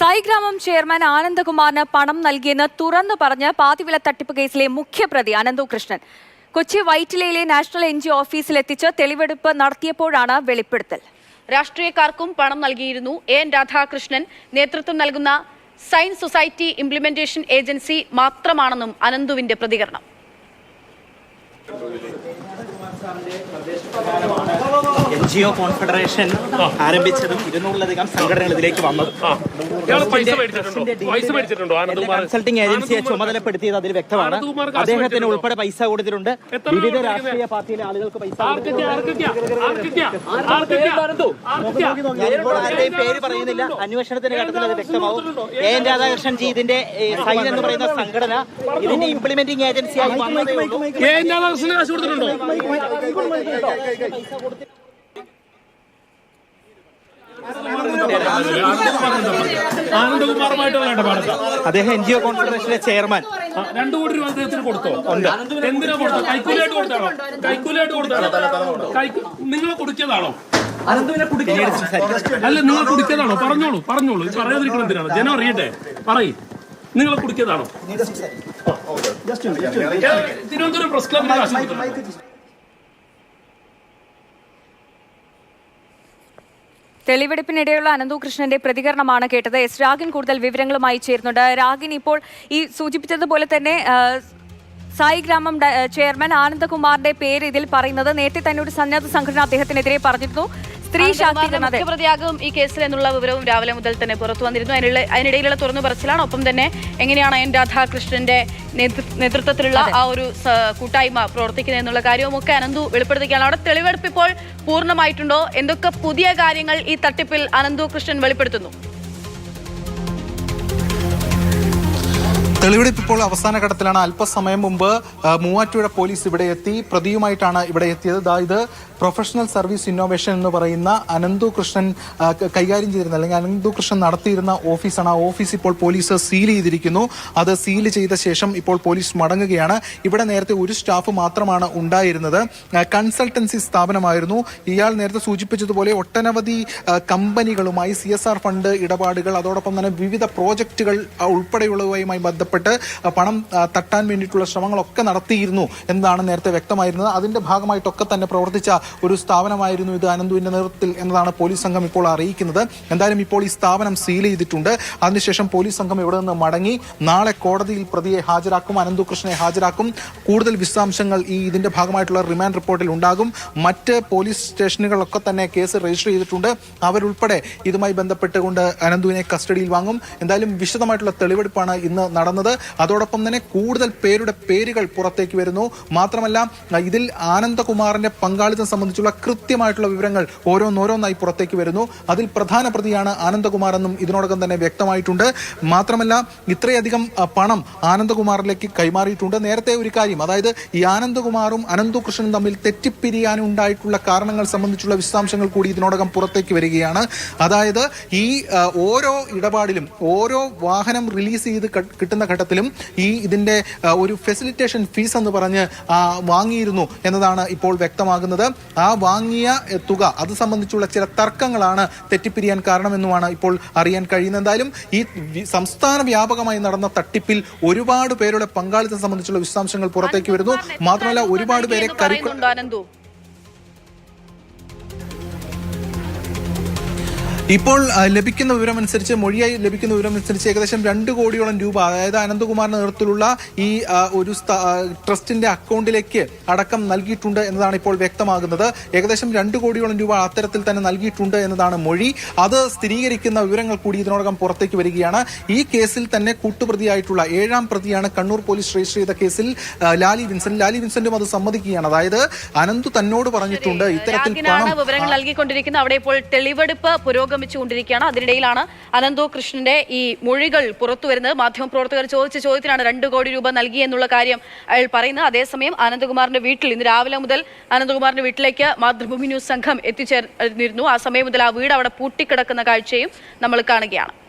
Saigramam chairman ആനന്ദകുമാറിന് പണം നൽകിയെന്ന് തുറന്നു പറഞ്ഞ് പാതിവില തട്ടിപ്പ് കേസിലെ മുഖ്യപ്രതി അനന്തു കൃഷ്ണൻ കൊച്ചി വൈറ്റിലയിലെ നാഷണൽ NGO ഓഫീസിലെത്തിച്ച് തെളിവെടുപ്പ് നടത്തിയപ്പോഴാണ് വെളിപ്പെടുത്തൽ. രാഷ്ട്രീയക്കാർക്കും പണം നൽകിയിരുന്നു. എൻ രാധാകൃഷ്ണൻ നേതൃത്വം നൽകുന്ന സയൻസ് സൊസൈറ്റി ഇംപ്ലിമെന്റേഷൻ ഏജൻസി മാത്രമാണെന്നും അനന്തുവിന്റെ പ്രതികരണം. NGO കോൺഫെഡറേഷൻ ആരംഭിച്ചതും 200-ലധികം സംഘടനകൾ ഇതിലേക്ക് വന്നത് കൺസൾട്ടിംഗ് ഏജൻസിയെ ചുമതലപ്പെടുത്തിയത് അതിൽ വ്യക്തമാണ്. അദ്ദേഹത്തിന് ഉൾപ്പെടെ പൈസ കൊടുത്തിട്ടുണ്ട്. വിവിധ രാഷ്ട്രീയ പാർട്ടിയിലെ ആളുകൾക്ക് പൈസ. ഞാനിപ്പോൾ ആരുടെയും പേര് പറയുന്നില്ല. അന്വേഷണത്തിന്റെ ഘട്ടത്തിൽ അത് വ്യക്തമാവും. എൻ രാധാകൃഷ്ണൻ ജി ഇതിന്റെ സൈൻ എന്ന് പറയുന്ന സംഘടന ഇതിന്റെ ഇംപ്ലിമെന്റിംഗ് ഏജൻസിയായി വന്നതേ ഉള്ളൂ. അദ്ദേഹം NGO കോൺഫെഡറേഷനിലെ ചെയർമാൻ. 2 കോടി രൂപ അദ്ദേഹത്തിന് കൊടുത്തോ? എന്തിനാ കൊടുത്തോ? കൈക്കൂലിയായിട്ട് കൊടുത്താണോ? കൈക്കൂലിയായിട്ട് കൊടുത്താണോ? നിങ്ങൾ കൊടുക്കിയതാണോ? അല്ല, നിങ്ങൾ കുടിക്കതാണോ? പറഞ്ഞോളൂ പറഞ്ഞോളൂ. പറയാതിരിക്കണം എന്തിനാണ്? ജനം അറിയട്ടെ. പറയും, നിങ്ങൾ കുടിക്കതാണോ? തിരുവനന്തപുരം പ്രസ് ക്ലബിൽ തെളിവെടുപ്പിനിടെയുള്ള അനന്തു കൃഷ്ണന്റെ പ്രതികരണമാണ് കേട്ടത്. രാഗിൻ കൂടുതൽ വിവരങ്ങളുമായി ചേരുന്നുണ്ട്. രാഗിൻ, ഇപ്പോൾ ഈ സൂചിപ്പിച്ചതുപോലെ തന്നെ സായിഗ്രാമം ചെയർമാൻ ആനന്ദകുമാറിന്റെ പേര് ഇതിൽ പറയുന്നത് നേരത്തെ തന്നെ ഒരു സന്നദ്ധ സംഘടന അദ്ദേഹത്തിനെതിരെ പറഞ്ഞിരുന്നു. സ്ത്രീ ശാക്തീകരണ മുഖ്യപ്രതിയാകും ഈ കേസിൽ എന്നുള്ള വിവരവും രാവിലെ മുതൽ തന്നെ പുറത്തു വന്നിരുന്നു. അതിനിടയിലുള്ള തുറന്നു പറച്ചിലാണ്. ഒപ്പം തന്നെ എങ്ങനെയാണ് എൻ രാധാകൃഷ്ണന്റെ നേതൃത്വത്തിലുള്ള ആ ഒരു കൂട്ടായ്മ പ്രവർത്തിക്കുന്നത് എന്നുള്ള കാര്യവും ഒക്കെ അനന്തു വെളിപ്പെടുത്തുകയാണ്. അവിടെ തെളിവെടുപ്പ് ഇപ്പോൾ പൂർണ്ണമായിട്ടുണ്ടോ? എന്തൊക്കെ പുതിയ കാര്യങ്ങൾ ഈ തട്ടിപ്പിൽ അനന്തു കൃഷ്ണൻ വെളിപ്പെടുത്തുന്നു? തെളിവെടുപ്പ് ഇപ്പോൾ അവസാന ഘട്ടത്തിലാണ്. അല്പസമയം മുമ്പ് മൂവാറ്റുപുഴ പോലീസ് ഇവിടെ എത്തി. പ്രതിയുമായിട്ടാണ് ഇവിടെ എത്തിയത്. അതായത് പ്രൊഫഷണൽ സർവീസ് ഇന്നോവേഷൻ എന്ന് പറയുന്ന അനന്തു കൃഷ്ണൻ കൈകാര്യം ചെയ്തിരുന്ന അല്ലെങ്കിൽ അനന്തു കൃഷ്ണൻ നടത്തിയിരുന്ന ഓഫീസാണ്. ആ ഓഫീസ് ഇപ്പോൾ പോലീസ് സീൽ ചെയ്തിരിക്കുന്നു. അത് സീൽ ചെയ്ത ശേഷം ഇപ്പോൾ പോലീസ് മടങ്ങുകയാണ്. ഇവിടെ നേരത്തെ ഒരു സ്റ്റാഫ് മാത്രമാണ് ഉണ്ടായിരുന്നത്. കൺസൾട്ടൻസി സ്ഥാപനമായിരുന്നു. ഇയാൾ നേരത്തെ സൂചിപ്പിച്ചതുപോലെ ഒട്ടനവധി കമ്പനികളുമായി CSR ഫണ്ട് ഇടപാടുകൾ, അതോടൊപ്പം തന്നെ വിവിധ പ്രോജക്റ്റുകൾ ഉൾപ്പെടെയുള്ളവയുമായി ബന്ധപ്പെട്ട് പണം തട്ടാൻ വേണ്ടിയിട്ടുള്ള ശ്രമങ്ങളൊക്കെ നടത്തിയിരുന്നു എന്നതാണ് നേരത്തെ വ്യക്തമായിരുന്നത്. അതിന്റെ ഭാഗമായിട്ടൊക്കെ തന്നെ പ്രവർത്തിച്ച ഒരു സ്ഥാപനമായിരുന്നു ഇത് അനന്തുവിന്റെ നേതൃത്വത്തിൽ എന്നതാണ് പോലീസ് സംഘം ഇപ്പോൾ അറിയിക്കുന്നത്. എന്തായാലും ഇപ്പോൾ ഈ സ്ഥാപനം സീൽ ചെയ്തിട്ടുണ്ട്. അതിനുശേഷം പോലീസ് സംഘം ഇവിടെ നിന്ന് മടങ്ങി നാളെ കോടതിയിൽ പ്രതിയെ ഹാജരാക്കും, അനന്തു കൃഷ്ണനെ ഹാജരാക്കും. കൂടുതൽ വിശദാംശങ്ങൾ ഇതിന്റെ ഭാഗമായിട്ടുള്ള റിമാൻഡ് റിപ്പോർട്ടിൽ ഉണ്ടാകും. മറ്റ് പോലീസ് സ്റ്റേഷനുകളൊക്കെ തന്നെ കേസ് രജിസ്റ്റർ ചെയ്തിട്ടുണ്ട്. അവരുൾപ്പെടെ ഇതുമായി ബന്ധപ്പെട്ടുകൊണ്ട് അനന്തുവിനെ കസ്റ്റഡിയിൽ വാങ്ങും. എന്തായാലും വിശദമായിട്ടുള്ള തെളിവെടുപ്പാണ് ഇന്ന് നടന്നത്. അതോടൊപ്പം തന്നെ കൂടുതൽ പേരുടെ പേരുകൾ പുറത്തേക്ക് വരുന്നു. മാത്രമല്ല, ഇതിൽ ആനന്ദകുമാറിന്റെ പങ്കാളിത്തം സംബന്ധിച്ചുള്ള കൃത്യമായിട്ടുള്ള വിവരങ്ങൾ ഓരോന്നോരോന്നായി പുറത്തേക്ക് വരുന്നു. അതിൽ പ്രധാന പ്രതിയാണ് ആനന്ദകുമാർ എന്നും ഇതിനോടകം തന്നെ വ്യക്തമായിട്ടുണ്ട്. മാത്രമല്ല, ഇത്രയധികം പണം ആനന്ദകുമാറിലേക്ക് കൈമാറിയിട്ടുണ്ട്. നേരത്തെ ഒരു കാര്യം, അതായത് ഈ ആനന്ദകുമാറും അനന്തു കൃഷ്ണനും തമ്മിൽ തെറ്റിപ്പിരിയാനുണ്ടായിട്ടുള്ള കാരണങ്ങൾ സംബന്ധിച്ചുള്ള വിശദാംശങ്ങൾ കൂടി ഇതിനോടകം പുറത്തേക്ക് വരികയാണ്. അതായത് ഈ ഓരോ ഇടപാടിലും ഓരോ വാഹനം റിലീസ് ചെയ്ത് കിട്ടുന്ന ഘട്ടത്തിലും ഇതിന്റെ ഒരു ഫെസിലിറ്റേഷൻ ഫീസ് എന്ന് പറഞ്ഞ് വാങ്ങിയിരുന്നു എന്നതാണ് ഇപ്പോൾ വ്യക്തമാകുന്നത്. ആ വാങ്ങിയ തുക അത് സംബന്ധിച്ചുള്ള ചില തർക്കങ്ങളാണ് തെറ്റിപ്പിരിയാൻ കാരണമെന്നുമാണ് ഇപ്പോൾ അറിയാൻ കഴിയുന്നത്. എന്തായാലും ഈ സംസ്ഥാന വ്യാപകമായി നടന്ന തട്ടിപ്പിൽ ഒരുപാട് പേരുടെ പങ്കാളിത്തം സംബന്ധിച്ചുള്ള വിശദാംശങ്ങൾ പുറത്തേക്ക് വരുന്നു. മാത്രമല്ല, ഒരുപാട് പേരെ ഇപ്പോൾ ലഭിക്കുന്ന വിവരമനുസരിച്ച്, മൊഴിയായി ലഭിക്കുന്ന വിവരമനുസരിച്ച് ഏകദേശം 2 കോടിയോളം രൂപ, അതായത് അനന്തകുമാറിന്റെ നേതൃത്വത്തിലുള്ള ഈ ഒരു ട്രസ്റ്റിന്റെ അക്കൗണ്ടിലേക്ക് അടക്കം നൽകിയിട്ടുണ്ട് എന്നതാണ് ഇപ്പോൾ വ്യക്തമാകുന്നത്. ഏകദേശം 2 കോടിയോളം രൂപ അത്തരത്തിൽ തന്നെ നൽകിയിട്ടുണ്ട് എന്നതാണ് മൊഴി. അത് സ്ഥിരീകരിക്കുന്ന വിവരങ്ങൾ കൂടി ഇതിനോടകം പുറത്തേക്ക് വരികയാണ്. ഈ കേസിൽ തന്നെ കൂട്ടുപ്രതിയായിട്ടുള്ള 7ാം പ്രതിയാണ് കണ്ണൂർ പോലീസ് രജിസ്റ്റർ ചെയ്ത കേസിൽ ലാലി വിൻസെന്റും അത് സമ്മതിക്കുകയാണ്. അതായത് അനന്തു തന്നോട് പറഞ്ഞിട്ടുണ്ട് ഇത്തരത്തിൽ വിവരങ്ങൾ നൽകിക്കൊണ്ടിരിക്കുന്നത്. അവിടെ ഇപ്പോൾ തെളിവെടുപ്പ് പുരോഗമിച്ചുകൊണ്ടിരിക്കുകയാണ്. അതിനിടയിലാണ് അനന്തു കൃഷ്ണന്റെ ഈ മൊഴികൾ പുറത്തു വരുന്നത്. മാധ്യമപ്രവർത്തകർ ചോദിച്ച ചോദ്യത്തിനാണ് 2 കോടി രൂപ നൽകി എന്നുള്ള കാര്യം അയാൾ പറയുന്നത്. അതേസമയം അനന്തകുമാറിന്റെ വീട്ടിൽ ഇന്ന് രാവിലെ മുതൽ അനന്തകുമാറിന്റെ വീട്ടിലേക്ക് മാതൃഭൂമി ന്യൂസ് സംഘം എത്തിച്ചേർന്നിരുന്നു. ആ സമയം മുതൽ ആ വീട് അവിടെ പൂട്ടിക്കിടക്കുന്ന കാഴ്ചയും നമ്മൾ കാണുകയാണ്.